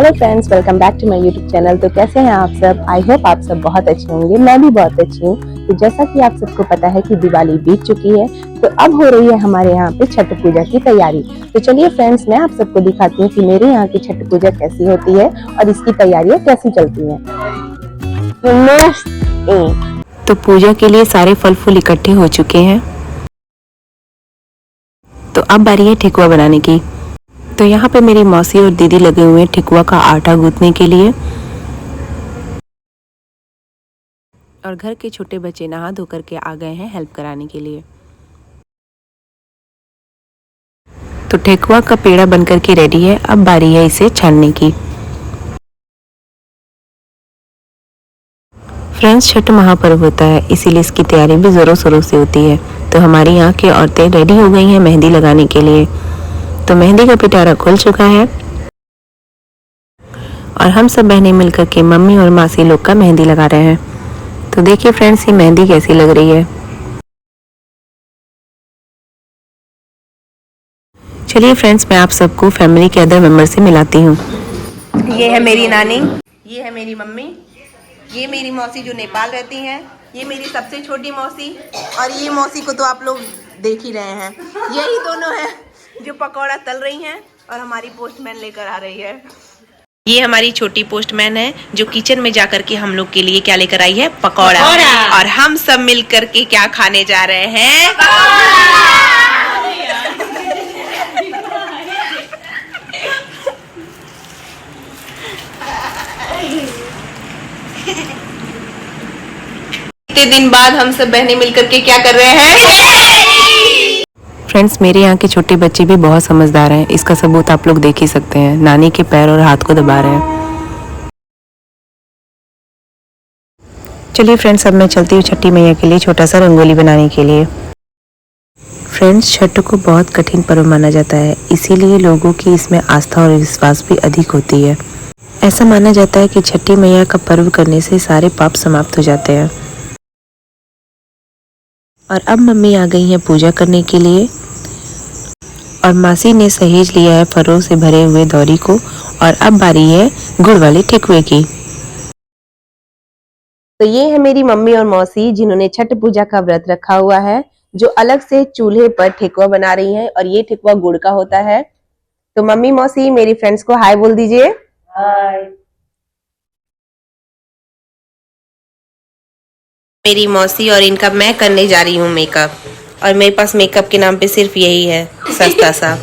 Hello friends, welcome back to my YouTube channel. तो कैसे हैं आप सब? आई होप आप सब बहुत अच्छे होंगे। मैं भी बहुत अच्छी हूँ। तो जैसा कि आप सबको पता है कि दिवाली बीत चुकी है, तो अब हो रही है हमारे यहाँ पे छठ पूजा की तैयारी। तो चलिए फ्रेंड्स, मैं आप सबको दिखाती हूँ कि मेरे यहाँ की छठ पूजा कैसी होती है और इसकी तैयारियाँ कैसी चलती है। तो पूजा के लिए सारे फल फूल इकट्ठे हो चुके हैं। तो अब बारी है ठेकुआ बनाने की। तो यहाँ पे मेरी मौसी और दीदी लगे हुए हैं ठेकुआ का आटा गूंथने के लिए, और घर के छोटे बच्चे नहा धो करके आ गए हैं हेल्प कराने के लिए। तो ठेकुआ का पेड़ा बन करके रेडी है। अब बारी है इसे छानने की। फ्रेंड्स, छठ महापर्व होता है, इसीलिए इसकी तैयारी भी ज़ोरों शोरों से होती है। तो हमारी यहाँ की औरतें रेडी हो गई हैं मेहंदी लगाने के लिए। तो मेहंदी का पिटारा खुल चुका है और हम सब बहनें मिलकर के मम्मी और मासी लोग का मेहंदी लगा रहे हैं। तो देखिए फ्रेंड्स, ये मेहंदी कैसी लग रही है। चलिए फ्रेंड्स, मैं आप सबको फैमिली के अदर मेंबर से मिलाती हूँ। ये है मेरी नानी, ये है मेरी मम्मी, ये मेरी मौसी जो नेपाल रहती हैं, ये मेरी सबसे छोटी मौसी, और ये मौसी को तो आप लोग देख ही रहे हैं। यही दोनों हैं जो पकौड़ा तल रही हैं और हमारी पोस्टमैन लेकर आ रही है। ये हमारी छोटी पोस्टमैन है जो किचन में जाकर के हम लोग के लिए क्या लेकर आई है? पकौड़ा। और हम सब मिल करके क्या खाने जा रहे हैं? इतने दिन बाद हम सब बहनें मिलकर के क्या कर रहे हैं? फ्रेंड्स, मेरे यहाँ के छोटे बच्चे भी बहुत समझदार हैं। इसका सबूत आप लोग देख ही सकते हैं। नानी के पैर और हाथ को दबा रहे हैं। चलिए फ्रेंड्स, अब मैं चलती हूँ छठी मैया के लिए छोटा सा रंगोली बनाने के लिए। फ्रेंड्स, छठ को बहुत कठिन पर्व माना जाता है, इसीलिए लोगों की इसमें आस्था और विश्वास भी अधिक होती है। ऐसा माना जाता है कि छठी मैया का पर्व करने से सारे पाप समाप्त हो जाते हैं। और अब मम्मी आ गई हैं पूजा करने के लिए, और मासी ने सहेज लिया है फरों से भरे हुए दौरी को। और अब बारी है गुड़ वाले ठेकुए की। तो ये है मेरी मम्मी और मौसी जिन्होंने छठ पूजा का व्रत रखा हुआ है, जो अलग से चूल्हे पर ठेकुआ बना रही हैं, और ये ठेकुआ गुड़ का होता है। तो मम्मी मौसी मेरी फ्रेंड्स को हाय बोल दीजिए। हाय। मेरी मौसी और इनका मैं करने जा रही हूँ मेकअप, और मेरे पास मेकअप के नाम पे सिर्फ यही है, सस्ता सा।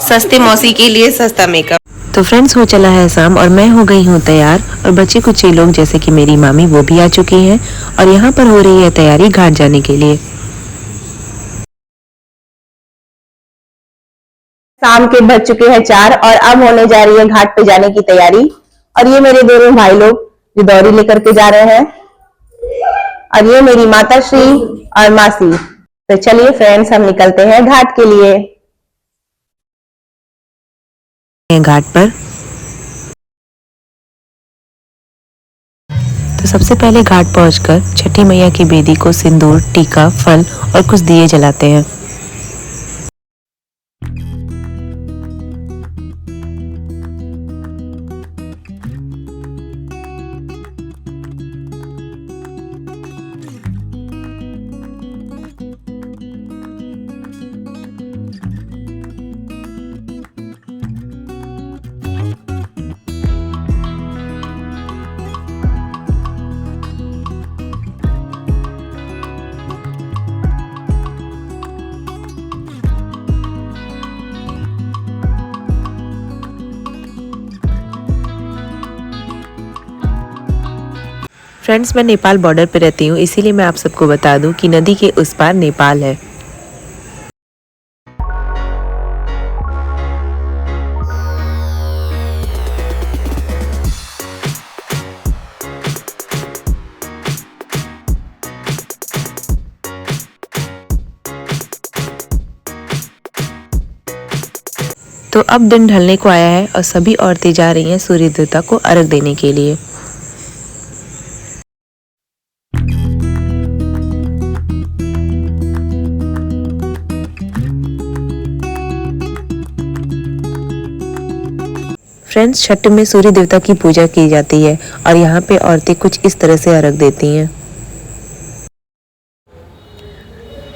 सस्ते मौसी के लिए सस्ता मेकअप। तो फ्रेंड्स, हो चला है शाम और मैं हो गई हूँ तैयार, और बच्चे कुछ ही लोग जैसे कि मेरी मामी वो भी आ चुकी हैं, और यहाँ पर हो रही है तैयारी घाट जाने के लिए। शाम के बज चुके हैं 4 और अब होने जा रही है घाट पे जाने की तैयारी। और ये मेरे दोनों भाई लोग जो दौरी लेकर के जा रहे हैं, और ये मेरी माता श्री और मासी। तो चलिए फ्रेंड्स, हम निकलते हैं घाट के लिए। घाट पर तो सबसे पहले घाट पहुंचकर छठी मैया की बेदी को सिंदूर, टीका, फल और कुछ दिए जलाते हैं। फ्रेंड्स, मैं नेपाल बॉर्डर पे रहती हूँ, इसीलिए मैं आप सबको बता दूं कि नदी के उस पार नेपाल है। तो अब दिन ढलने को आया है और सभी औरतें जा रही हैं सूर्य देवता को अर्घ देने के लिए। फ्रेंड्स, छठ में सूर्य देवता की पूजा की जाती है और यहाँ पे औरतें कुछ इस तरह से अर्घ देती हैं।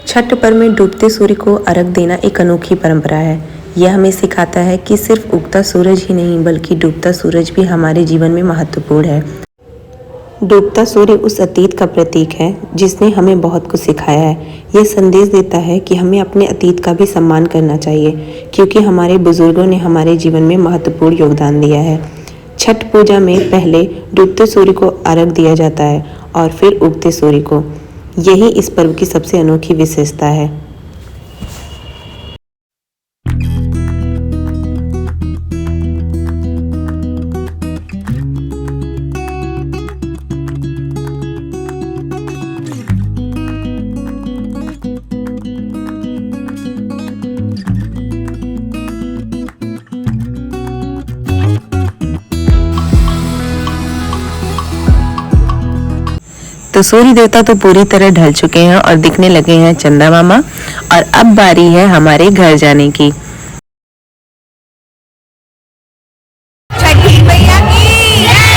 छठ पर्व में डूबते सूर्य को अर्घ देना एक अनोखी परंपरा है। यह हमें सिखाता है कि सिर्फ उगता सूरज ही नहीं बल्कि डूबता सूरज भी हमारे जीवन में महत्वपूर्ण है। डूबता सूर्य उस अतीत का प्रतीक है जिसने हमें बहुत कुछ सिखाया है। यह संदेश देता है कि हमें अपने अतीत का भी सम्मान करना चाहिए, क्योंकि हमारे बुजुर्गों ने हमारे जीवन में महत्वपूर्ण योगदान दिया है। छठ पूजा में पहले डूबते सूर्य को अर्घ दिया जाता है और फिर उगते सूर्य को। यही इस पर्व की सबसे अनोखी विशेषता है। तो सूर्य देवता तो पूरी तरह ढल चुके हैं और दिखने लगे हैं चंदा मामा, और अब बारी है हमारे घर जाने की। छठी मैया की जय।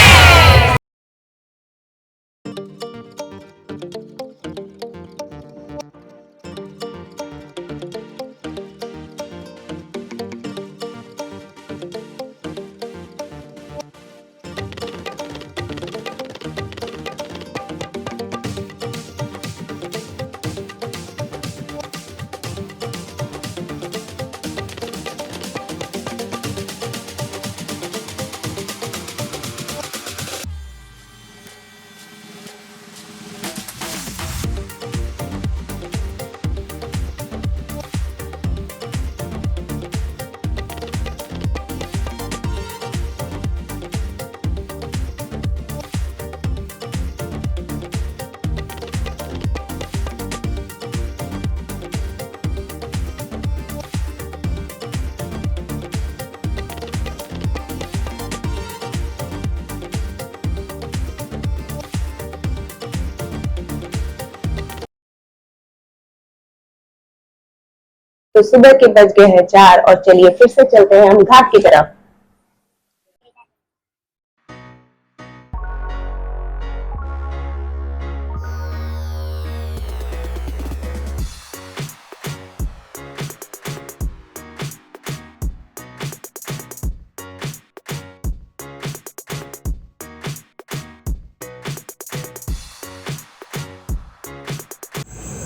तो सुबह के बज गए हैं 4 और चलिए फिर से चलते हैं हम घाट की तरफ।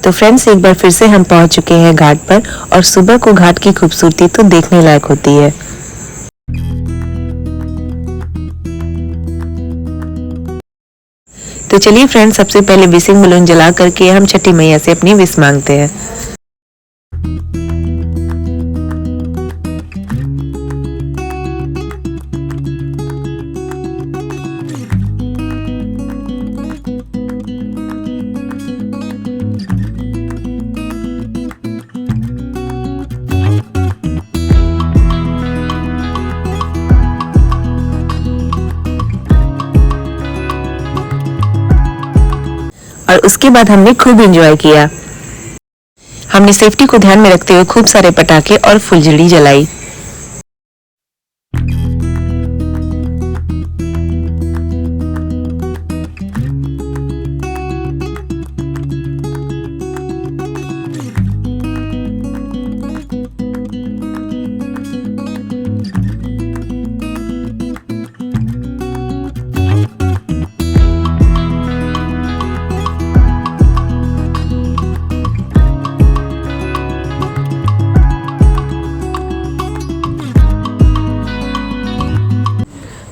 तो फ्रेंड्स, एक बार फिर से हम पहुंच चुके हैं घाट पर, और सुबह को घाट की खूबसूरती तो देखने लायक होती है। तो चलिए फ्रेंड्स, सबसे पहले विशिंग बलून जला करके हम छठी मैया से अपनी विश मांगते हैं। और उसके बाद हमने खूब एंजॉय किया। हमने सेफ्टी को ध्यान में रखते हुए खूब सारे पटाखे और फुलझड़ी जलाई।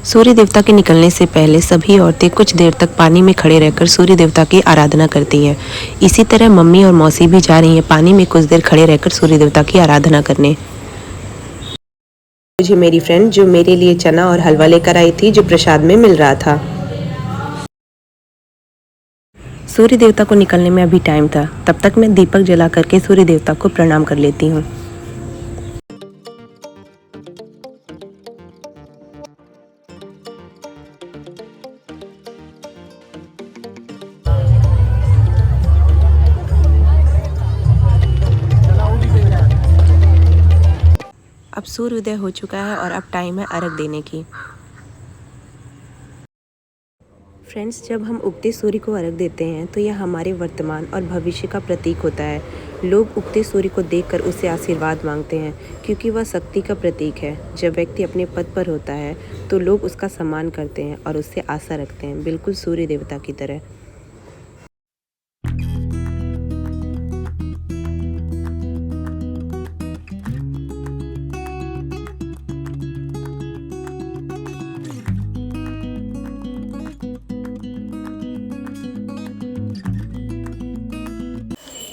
सूर्य देवता के निकलने से पहले सभी औरतें कुछ देर तक पानी में खड़े रहकर सूर्य देवता की आराधना करती हैं। इसी तरह मम्मी और मौसी भी जा रही हैं पानी में कुछ देर खड़े रहकर सूर्य देवता की आराधना करने। मुझे मेरी फ्रेंड जो मेरे लिए चना और हलवा लेकर आई थी, जो प्रसाद में मिल रहा था। सूर्य देवता को निकलने में अभी टाइम था, तब तक मैं दीपक जला करके सूर्य देवता को प्रणाम कर लेती हूँ। अब सूर्योदय हो चुका है और अब टाइम है अर्घ देने की। फ्रेंड्स, जब हम उगते सूर्य को अर्घ देते हैं तो यह हमारे वर्तमान और भविष्य का प्रतीक होता है। लोग उगते सूर्य को देखकर उससे आशीर्वाद मांगते हैं क्योंकि वह शक्ति का प्रतीक है। जब व्यक्ति अपने पद पर होता है तो लोग उसका सम्मान करते हैं और उससे आशा रखते हैं, बिल्कुल सूर्य देवता की तरह।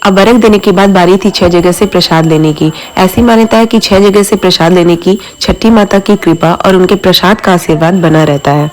अब अर्घ देने के बाद बारी थी 6 जगह से प्रसाद लेने की। ऐसी मान्यता है कि 6 जगह से प्रसाद लेने की छठी माता की कृपा और उनके प्रसाद का आशीर्वाद बना रहता है।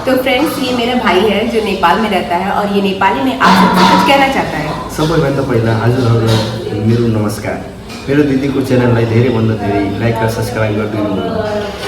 तो फ्रेंड्स, ये मेरा भाई है जो नेपाल में रहता है और ये नेपाली में आप सबसे कुछ कहना चाहता है। सबैभन्दा पहिला हजुरहरूलाई मेरो नमस्कार। मेरो दिदीको च्यानललाई धेरैभन्दा धेरै लाइक र सब्सक्राइब गरिदिनु।